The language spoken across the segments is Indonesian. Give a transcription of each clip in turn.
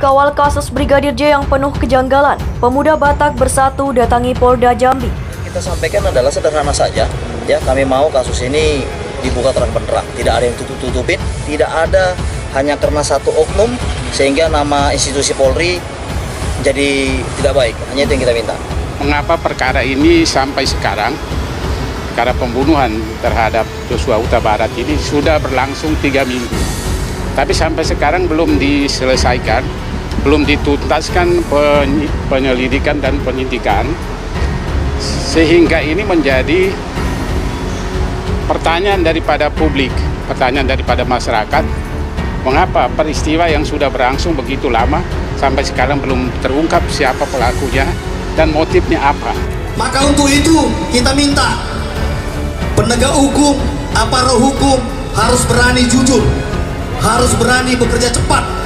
Kawal kasus Brigadir J yang penuh kejanggalan, pemuda Batak bersatu datangi Polda Jambi. Kita sampaikan adalah sederhana saja, ya kami mau kasus ini dibuka terang benderang, tidak ada yang tutup-tutupin, tidak ada hanya karena satu oknum sehingga nama institusi Polri jadi tidak baik, hanya itu yang kita minta. Mengapa perkara ini sampai sekarang, perkara pembunuhan terhadap Joshua Huta Barat ini sudah berlangsung 3 minggu. Tapi sampai sekarang belum diselesaikan, belum dituntaskan penyelidikan dan penyidikan, sehingga ini menjadi pertanyaan daripada publik, pertanyaan daripada masyarakat, mengapa peristiwa yang sudah berlangsung begitu lama sampai sekarang belum terungkap siapa pelakunya dan motifnya apa. Maka untuk itu kita minta penegak hukum, aparat hukum harus berani jujur, harus berani bekerja cepat.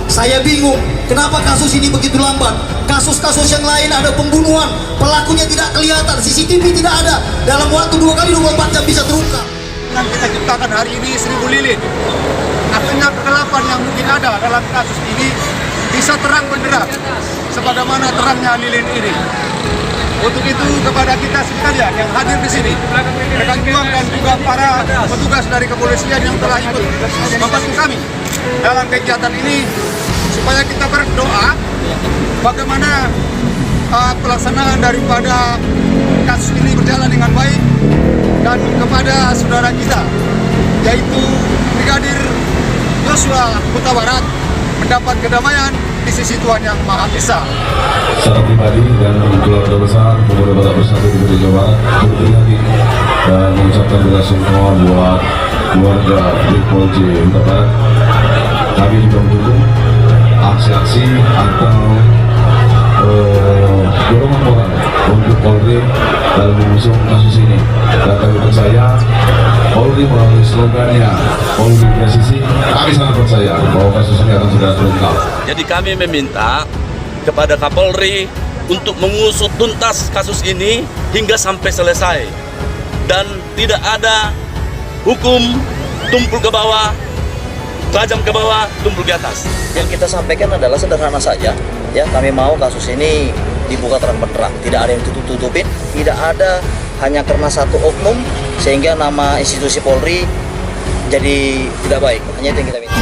Saya bingung, kenapa kasus ini begitu lambat? Kasus-kasus yang lain ada pembunuhan, pelakunya tidak kelihatan, CCTV tidak ada, dalam waktu 2 kali 24 jam bisa terungkap. Yang kita ciptakan hari ini 1000 lilin. Artinya kegelapan yang mungkin ada dalam kasus ini bisa terang benderang, sebagaimana terangnya lilin ini. Untuk itu kepada kita sekalian yang hadir di sini, rekan juang dan juga para petugas dari kepolisian yang telah ikut membantu kami dalam kegiatan ini, supaya kita berdoa bagaimana pelaksanaan daripada kasus ini berjalan dengan baik, dan kepada saudara kita yaitu Brigadir Joshua Huta Barat mendapat kedamaian di sisi Tuhan Yang Maha Esa. Secara pribadi dan keluarga besar pemuda Batak Bersatu di Jawa Barat berterima dan mengucapkan bela sungkawa buat keluarga Brigjen J Huta Barat. Kami juga mendukung aksi-aksi atau dorongan moral untuk Polri dalam mengusung kasus ini. Dan kami percaya Polri melalui slogannya Polri presisi, kami sangat percaya bahwa kasus ini akan segera terungkap. Jadi kami meminta kepada Kapolri untuk mengusut tuntas kasus ini hingga sampai selesai, dan tidak ada hukum tumpul ke bawah, tajam ke bawah, tumpul ke atas. Yang kita sampaikan adalah sederhana saja, ya kami mau kasus ini dibuka terang benderang, tidak ada yang tutup-tutupin, tidak ada hanya karena satu oknum sehingga nama institusi Polri jadi tidak baik, hanya itu yang kita minta.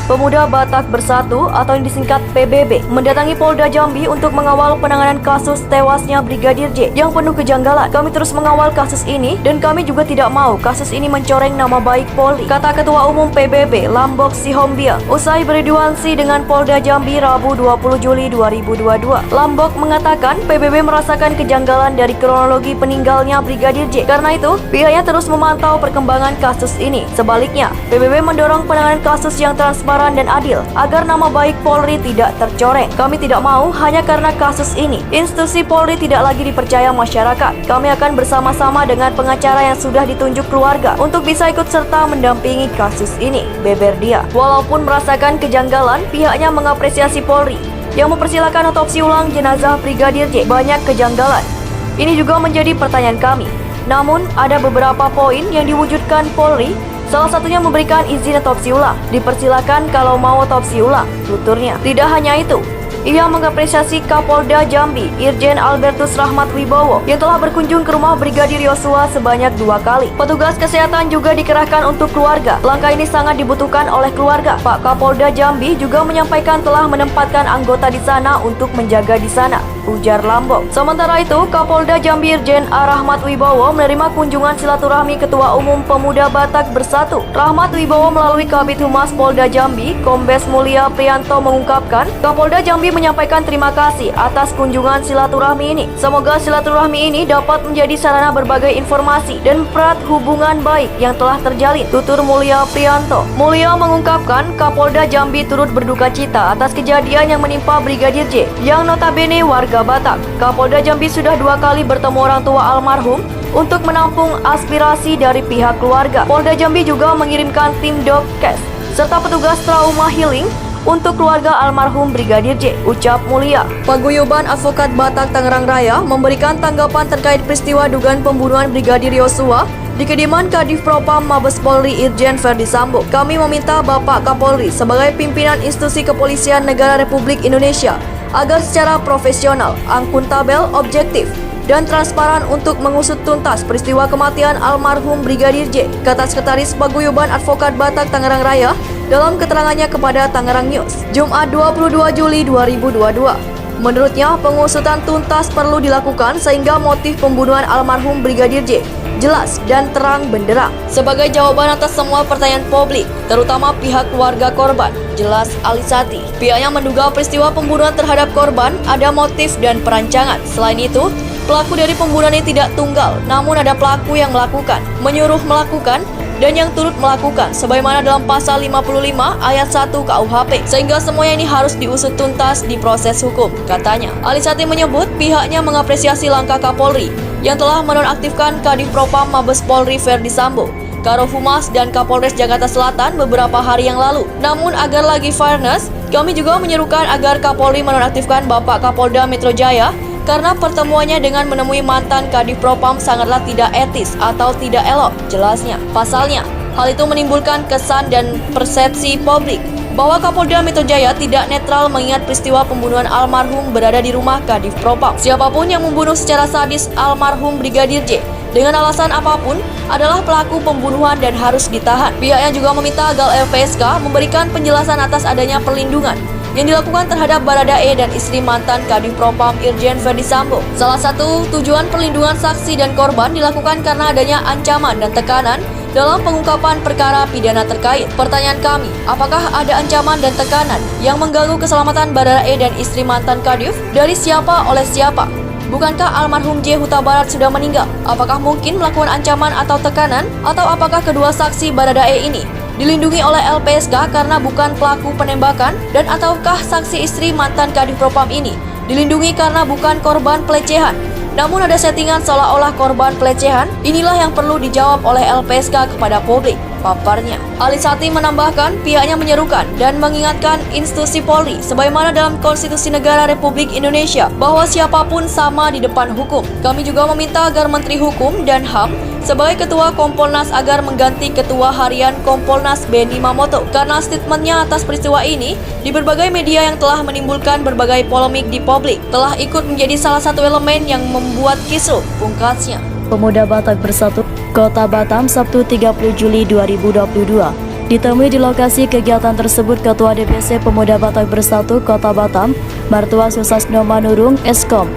Pemuda Batak Bersatu atau yang disingkat PBB mendatangi Polda Jambi untuk mengawal penanganan kasus tewasnya Brigadir J yang penuh kejanggalan. Kami terus mengawal kasus ini dan kami juga tidak mau kasus ini mencoreng nama baik Polri, kata Ketua Umum PBB Lambok Sihombiang usai berdialog dengan Polda Jambi Rabu 20 Juli 2022. Lambok mengatakan PBB merasakan kejanggalan dari kronologi peninggalnya Brigadir J. Karena itu, pihaknya terus memantau perkembangan kasus ini. Sebaliknya, PBB mendorong penanganan kasus yang transparan dan adil agar nama baik Polri tidak tercoreng. Kami tidak mau hanya karena kasus ini institusi Polri tidak lagi dipercaya masyarakat. Kami akan bersama-sama dengan pengacara yang sudah ditunjuk keluarga untuk bisa ikut serta mendampingi kasus ini, beber dia. Walaupun merasakan kejanggalan, pihaknya mengapresiasi Polri yang mempersilakan otopsi ulang jenazah Brigadir J. Banyak kejanggalan ini juga menjadi pertanyaan kami. Namun ada beberapa poin yang diwujudkan Polri. Salah satunya memberikan izin otopsi ulang. Dipersilakan kalau mau otopsi ulang, tuturnya. Tidak hanya itu, ia mengapresiasi Kapolda Jambi, Irjen Albertus Rahmat Wibowo, yang telah berkunjung ke rumah Brigadir Yosua sebanyak 2 kali. Petugas kesehatan juga dikerahkan untuk keluarga. Langkah ini sangat dibutuhkan oleh keluarga. Pak Kapolda Jambi juga menyampaikan telah menempatkan anggota di sana untuk menjaga di sana, ujar Lambok. Sementara itu, Kapolda Jambi Irjen A. Rahmat Wibowo menerima kunjungan silaturahmi Ketua Umum Pemuda Batak Bersatu. Rahmat Wibowo melalui Kabid Humas Polda Jambi, Kombes Mulia Priyanto mengungkapkan, Kapolda Jambi menyampaikan terima kasih atas kunjungan silaturahmi ini. Semoga silaturahmi ini dapat menjadi sarana berbagai informasi dan mempererat hubungan baik yang telah terjalin, tutur Mulia Priyanto. Mulia mengungkapkan Kapolda Jambi turut berduka cita atas kejadian yang menimpa Brigadir J yang notabene warga Batak. Kapolda Jambi sudah 2 kali bertemu orang tua almarhum untuk menampung aspirasi dari pihak keluarga. Polda Jambi juga mengirimkan tim Dogcast serta petugas trauma healing untuk keluarga almarhum Brigadir J, ucap Mulia. Paguyuban Advokat Batak Tangerang Raya memberikan tanggapan terkait peristiwa dugaan pembunuhan Brigadir Yosua di kediaman Kadif Propam Mabes Polri Irjen Verdi Sambo. Kami meminta Bapak Kapolri sebagai pimpinan institusi kepolisian negara Republik Indonesia agar secara profesional, akuntabel, objektif, dan transparan untuk mengusut tuntas peristiwa kematian almarhum Brigadir J, kata Sekretaris Paguyuban Advokat Batak Tangerang Raya dalam keterangannya kepada Tangerang News, Jumat 22 Juli 2022. Menurutnya, pengusutan tuntas perlu dilakukan sehingga motif pembunuhan almarhum Brigadir J jelas dan terang benderang. Sebagai jawaban atas semua pertanyaan publik, terutama pihak keluarga korban, jelas Alisati. Pihaknya menduga peristiwa pembunuhan terhadap korban ada motif dan perancangan. Selain itu, pelaku dari pembunuhan ini tidak tunggal, namun ada pelaku yang melakukan, menyuruh melakukan, dan yang turut melakukan sebagaimana dalam pasal 55 ayat 1 KUHP, sehingga semuanya ini harus diusut tuntas di proses hukum, katanya. Alisati menyebut pihaknya mengapresiasi langkah Kapolri yang telah menonaktifkan Kadif Propam Mabes Polri Verdi Sambo, Karohumas dan Kapolres Jakarta Selatan beberapa hari yang lalu. Namun agar lagi fairness, kami juga menyerukan agar Kapolri menonaktifkan Bapak Kapolda Metro Jaya karena pertemuannya dengan menemui mantan Kadif Propam sangatlah tidak etis atau tidak elok, jelasnya. Pasalnya, hal itu menimbulkan kesan dan persepsi publik bahwa Kapolda Metro Jaya tidak netral mengingat peristiwa pembunuhan almarhum berada di rumah Kadif Propam. Siapapun yang membunuh secara sadis almarhum Brigadir J dengan alasan apapun adalah pelaku pembunuhan dan harus ditahan. Pihaknya juga meminta agar LPSK memberikan penjelasan atas adanya perlindungan yang dilakukan terhadap Baradae dan istri mantan Kadif Propam Irjen Verdi Sambo. Salah satu tujuan perlindungan saksi dan korban dilakukan karena adanya ancaman dan tekanan dalam pengungkapan perkara pidana terkait. Pertanyaan kami, apakah ada ancaman dan tekanan yang mengganggu keselamatan Baradae dan istri mantan Kadif? Dari siapa oleh siapa? Bukankah almarhum J Huta Barat sudah meninggal? Apakah mungkin melakukan ancaman atau tekanan? Atau apakah kedua saksi Baradae ini dilindungi oleh LPSK karena bukan pelaku penembakan? Dan ataukah saksi istri mantan Kadif Propam ini dilindungi karena bukan korban pelecehan, namun ada settingan seolah-olah korban pelecehan? Inilah yang perlu dijawab oleh LPSK kepada publik, paparnya. Alisati menambahkan pihaknya menyerukan dan mengingatkan institusi Polri sebagaimana dalam Konstitusi Negara Republik Indonesia bahwa siapapun sama di depan hukum. Kami juga meminta agar Menteri Hukum dan HAM sebagai Ketua Kompolnas agar mengganti Ketua Harian Kompolnas Benny Mamoto karena statementnya atas peristiwa ini di berbagai media yang telah menimbulkan berbagai polemik di publik telah ikut menjadi salah satu elemen yang membuat kisruh, pungkasnya. Pemuda Batak Bersatu, Kota Batam, Sabtu 30 Juli 2022. Ditemui di lokasi kegiatan tersebut, Ketua DPC Pemuda Batak Bersatu Kota Batam, Martua Susasno Manurung, Eskom,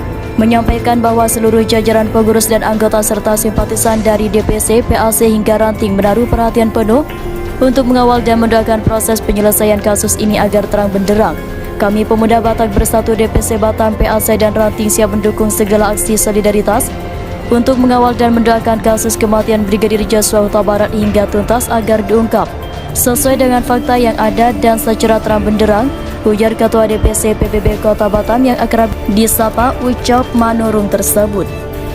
menyampaikan bahwa seluruh jajaran pengurus dan anggota serta simpatisan dari DPC, PAC hingga ranting menaruh perhatian penuh untuk mengawal dan mendoakan proses penyelesaian kasus ini agar terang benderang. Kami Pemuda Batak Bersatu DPC Batam, PAC dan ranting siap mendukung segala aksi solidaritas untuk mengawal dan mendoakan kasus kematian Brigadir Joshua Huta Barat hingga tuntas agar diungkap sesuai dengan fakta yang ada dan secara terang benderang, ujar Ketua DPC PBB Kota Batam yang akrab disapa Ucap Manurung tersebut.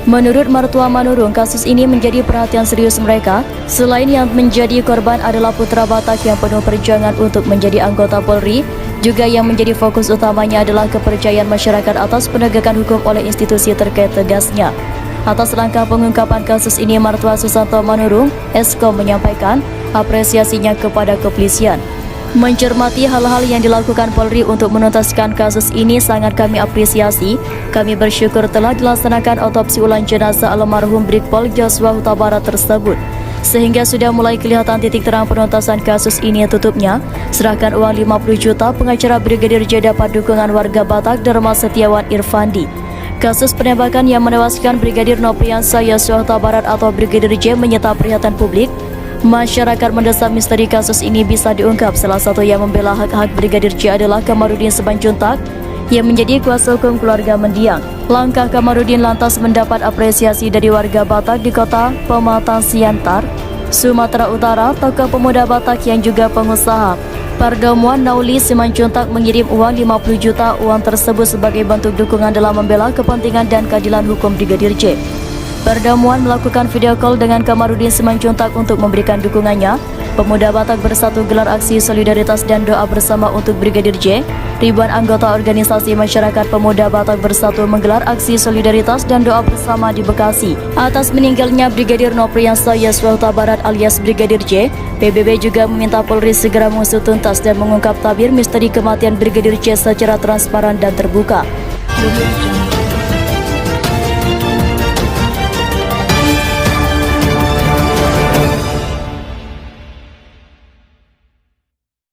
Menurut Martua Manurung, kasus ini menjadi perhatian serius mereka. Selain yang menjadi korban adalah putra Batak yang penuh perjuangan untuk menjadi anggota Polri, juga yang menjadi fokus utamanya adalah kepercayaan masyarakat atas penegakan hukum oleh institusi terkait, tegasnya. Atas langkah pengungkapan kasus ini, Martua Susanto Manurung, Eskom, menyampaikan apresiasinya kepada kepolisian. Mencermati hal-hal yang dilakukan Polri untuk menuntaskan kasus ini sangat kami apresiasi. Kami bersyukur telah dilaksanakan otopsi ulang jenazah almarhum Brigpol Joshua Huta Barat tersebut, sehingga sudah mulai kelihatan titik terang penuntasan kasus ini. Tutupnya, serahkan uang 50 juta pengacara Brigadir J dapat dukungan warga Batak Dharma Setiawan Irfandi. Kasus penembakan yang menewaskan Brigadir Nopriansa Joshua Huta Barat atau Brigadir J menyita perhatian publik. Masyarakat mendesak misteri kasus ini bisa diungkap. Salah satu yang membela hak-hak Brigadir J adalah Kamarudin Simanjuntak yang menjadi kuasa hukum keluarga mendiang. Langkah Kamarudin lantas mendapat apresiasi dari warga Batak di kota Pematang Siantar, Sumatera Utara. Tokoh pemuda Batak yang juga pengusaha Pardomuan Nauli Simanjuntak mengirim uang 50 juta. Uang tersebut sebagai bentuk dukungan dalam membela kepentingan dan keadilan hukum Brigadir J. Pardomuan melakukan video call dengan Kamarudin Simanjuntak untuk memberikan dukungannya Pemuda Batak Bersatu gelar aksi solidaritas dan doa bersama untuk Brigadir J. Ribuan anggota organisasi masyarakat Pemuda Batak Bersatu menggelar aksi solidaritas dan doa bersama di Bekasi atas meninggalnya Brigadir Nopriansa Yosua Huta Barat alias Brigadir J. PBB juga meminta Polri segera mengusut tuntas dan mengungkap tabir misteri kematian Brigadir J secara transparan dan terbuka.